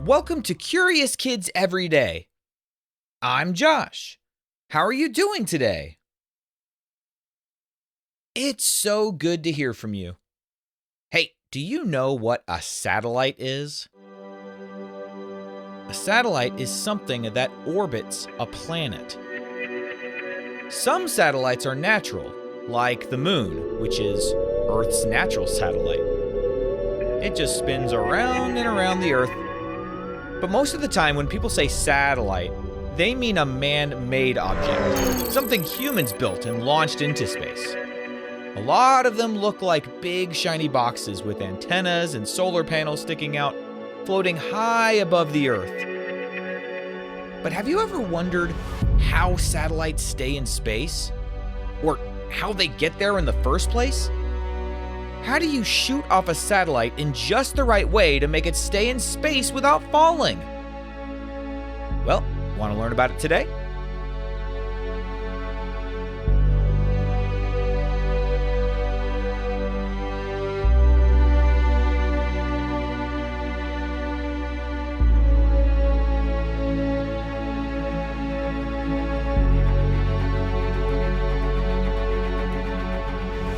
Welcome to Curious Kids Every Day. I'm Josh. How are you doing today? It's so good to hear from you. Hey, do you know what a satellite is? A satellite is something that orbits a planet. Some satellites are natural, like the moon, which is Earth's natural satellite. It just spins around and around the Earth. But most of the time when people say satellite, they mean a man-made object, something humans built and launched into space. A lot of them look like big shiny boxes with antennas and solar panels sticking out, floating high above the Earth. But have you ever wondered how satellites stay in space? Or how they get there in the first place? How do you shoot off a satellite in just the right way to make it stay in space without falling? Well, want to learn about it today?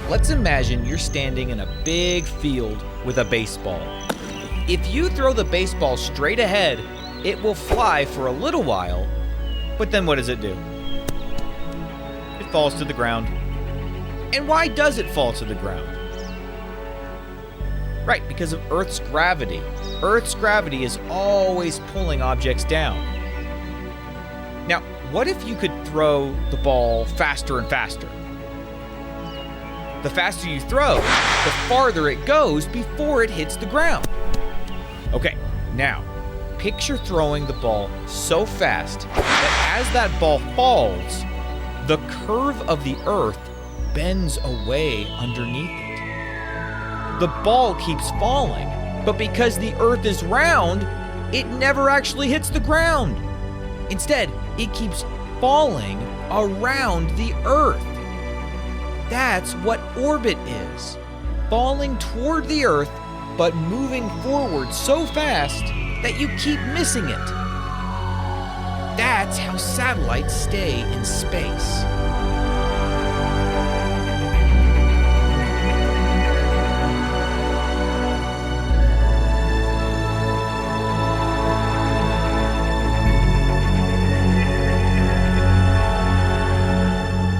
Let's imagine you're standing in a big field with a baseball. If you throw the baseball straight ahead, it will fly for a little while, but then what does it do? It falls to the ground. And why does it fall to the ground? Right, because of Earth's gravity. Earth's gravity is always pulling objects down. Now, what if you could throw the ball faster and faster? The faster you throw, the farther it goes before it hits the ground. Okay, now, picture throwing the ball so fast that as that ball falls, the curve of the Earth bends away underneath it. The ball keeps falling, but because the Earth is round, it never actually hits the ground. Instead, it keeps falling around the Earth. That's what orbit is. Falling toward the Earth, but moving forward so fast that you keep missing it. That's how satellites stay in space.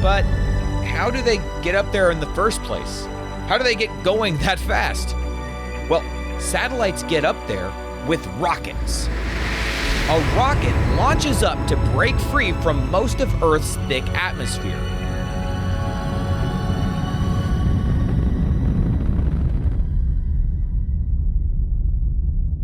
But how do they get up there in the first place? How do they get going that fast? Well, satellites get up there with rockets. A rocket launches up to break free from most of Earth's thick atmosphere.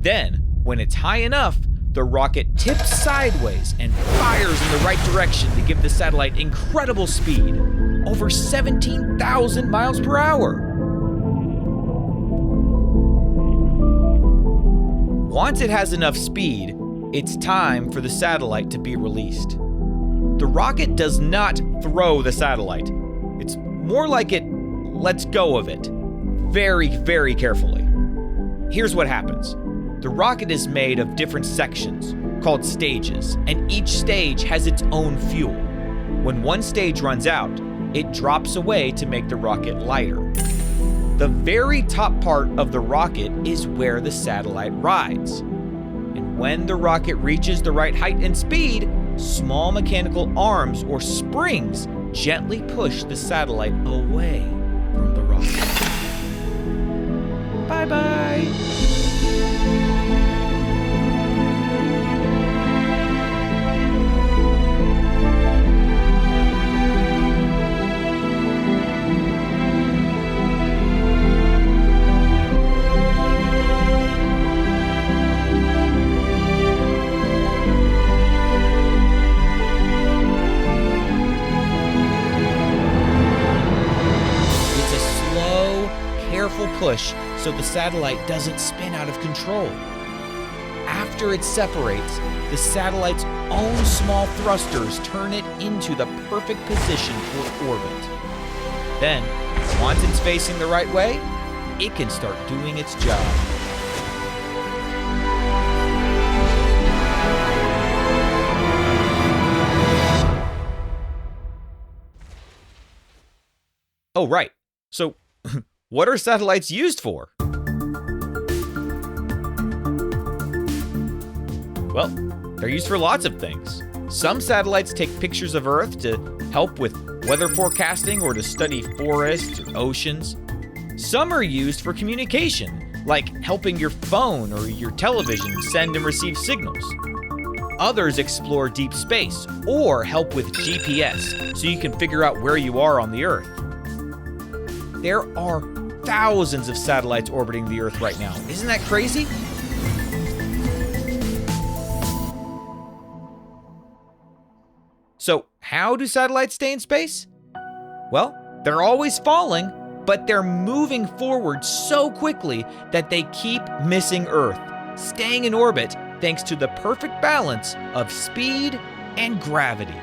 Then, when it's high enough, the rocket tips sideways and fires in the right direction to give the satellite incredible speed, over 17,000 miles per hour. Once it has enough speed, it's time for the satellite to be released. The rocket does not throw the satellite. It's more like it lets go of it, very, very carefully. Here's what happens. The rocket is made of different sections, called stages, and each stage has its own fuel. When one stage runs out, it drops away to make the rocket lighter. The very top part of the rocket is where the satellite rides. And when the rocket reaches the right height and speed, small mechanical arms or springs gently push the satellite away from the rocket. Bye-bye. Careful push so the satellite doesn't spin out of control. After it separates, the satellite's own small thrusters turn it into the perfect position for orbit. Then, once it's facing the right way, it can start doing its job. Oh, right. So, what are satellites used for? Well, they're used for lots of things. Some satellites take pictures of Earth to help with weather forecasting or to study forests or oceans. Some are used for communication, like helping your phone or your television send and receive signals. Others explore deep space or help with GPS so you can figure out where you are on the Earth. There are thousands of satellites orbiting the Earth right now. Isn't that crazy? So, how do satellites stay in space? Well, they're always falling, but they're moving forward so quickly that they keep missing Earth, staying in orbit thanks to the perfect balance of speed and gravity.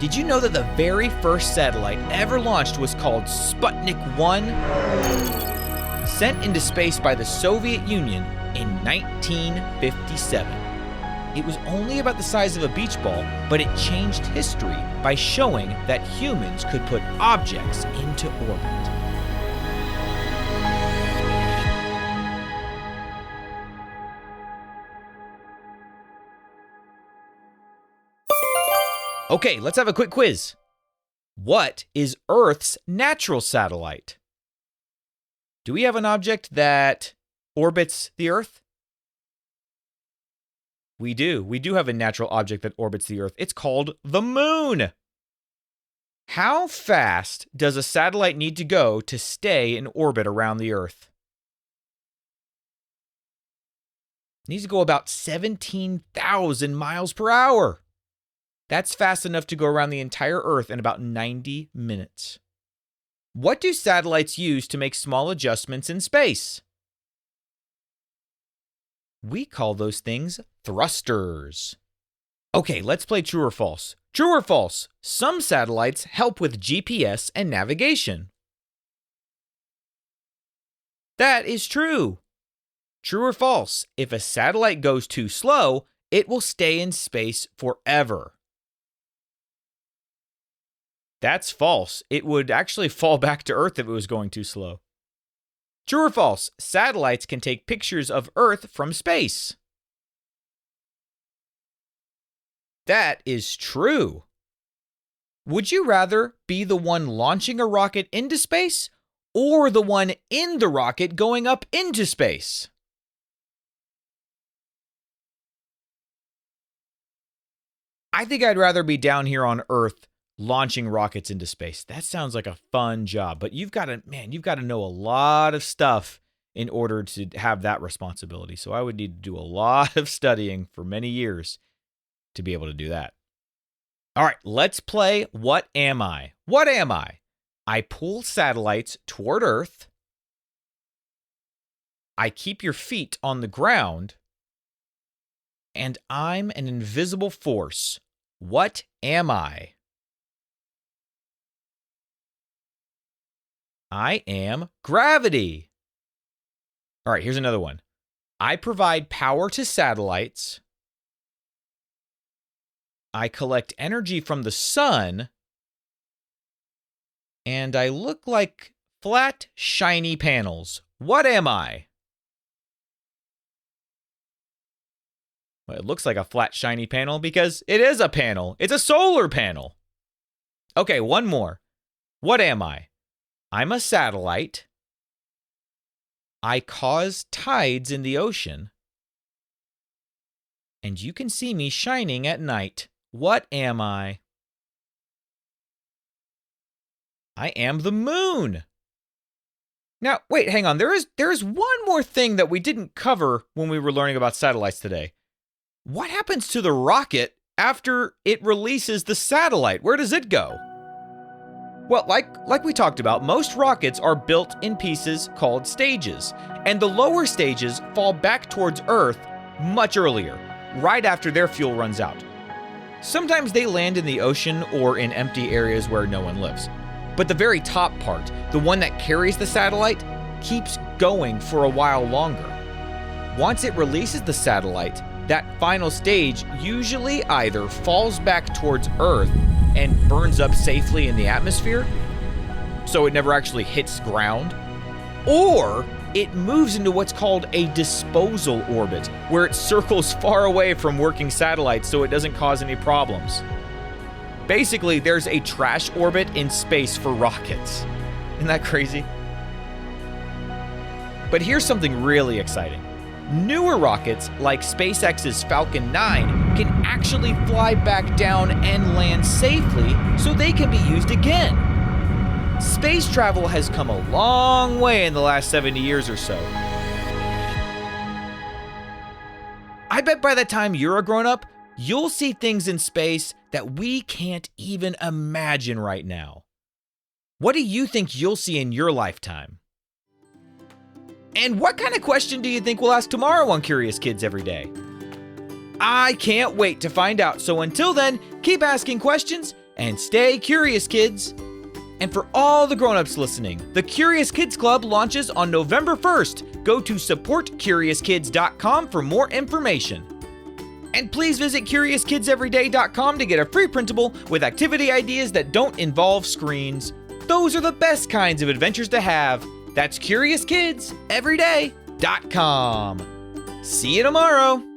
Did you know that the very first satellite ever launched was called Sputnik 1? Sent into space by the Soviet Union in 1957. It was only about the size of a beach ball, but it changed history by showing that humans could put objects into orbit. Okay, let's have a quick quiz. What is Earth's natural satellite? Do we have an object that orbits the Earth? We do. We do have a natural object that orbits the Earth. It's called the moon. How fast does a satellite need to go to stay in orbit around the Earth? It needs to go about 17,000 miles per hour. That's fast enough to go around the entire Earth in about 90 minutes. What do satellites use to make small adjustments in space? We call those things thrusters. Okay, let's play true or false. True or false? Some satellites help with GPS and navigation. That is true. True or false? If a satellite goes too slow, it will stay in space forever. That's false. It would actually fall back to Earth if it was going too slow. True or false? Satellites can take pictures of Earth from space. That is true. Would you rather be the one launching a rocket into space or the one in the rocket going up into space? I think I'd rather be down here on Earth launching rockets into space. That sounds like a fun job, but you've got to know a lot of stuff in order to have that responsibility. So I would need to do a lot of studying for many years to be able to do that. All right, let's play What Am I? What am I? I pull satellites toward Earth. I keep your feet on the ground. And I'm an invisible force. What am I? I am gravity. All right, here's another one. I provide power to satellites. I collect energy from the sun. And I look like flat, shiny panels. What am I? Well, it looks like a flat, shiny panel because it is a panel. It's a solar panel. Okay, one more. What am I? I'm a satellite. I cause tides in the ocean. And you can see me shining at night. What am I? I am the moon. Now, wait, hang on. There is one more thing that we didn't cover when we were learning about satellites today. What happens to the rocket after it releases the satellite? Where does it go? Well, like we talked about, most rockets are built in pieces called stages, and the lower stages fall back towards Earth much earlier, right after their fuel runs out. Sometimes they land in the ocean or in empty areas where no one lives. But the very top part, the one that carries the satellite, keeps going for a while longer. Once it releases the satellite, that final stage usually either falls back towards Earth and burns up safely in the atmosphere, so it never actually hits ground. Or it moves into what's called a disposal orbit, where it circles far away from working satellites so it doesn't cause any problems. Basically, there's a trash orbit in space for rockets. Isn't that crazy? But here's something really exciting. Newer rockets, like SpaceX's Falcon 9, can actually fly back down and land safely so they can be used again. Space travel has come a long way in the last 70 years or so. I bet by the time you're a grown-up, you'll see things in space that we can't even imagine right now. What do you think you'll see in your lifetime? And what kind of question do you think we'll ask tomorrow on Curious Kids Every Day? I can't wait to find out, so until then, keep asking questions and stay curious, kids. And for all the grown-ups listening, the Curious Kids Club launches on November 1st. Go to supportcuriouskids.com for more information. And please visit CuriousKidsEveryday.com to get a free printable with activity ideas that don't involve screens. Those are the best kinds of adventures to have. That's CuriousKidsEveryday.com. See you tomorrow.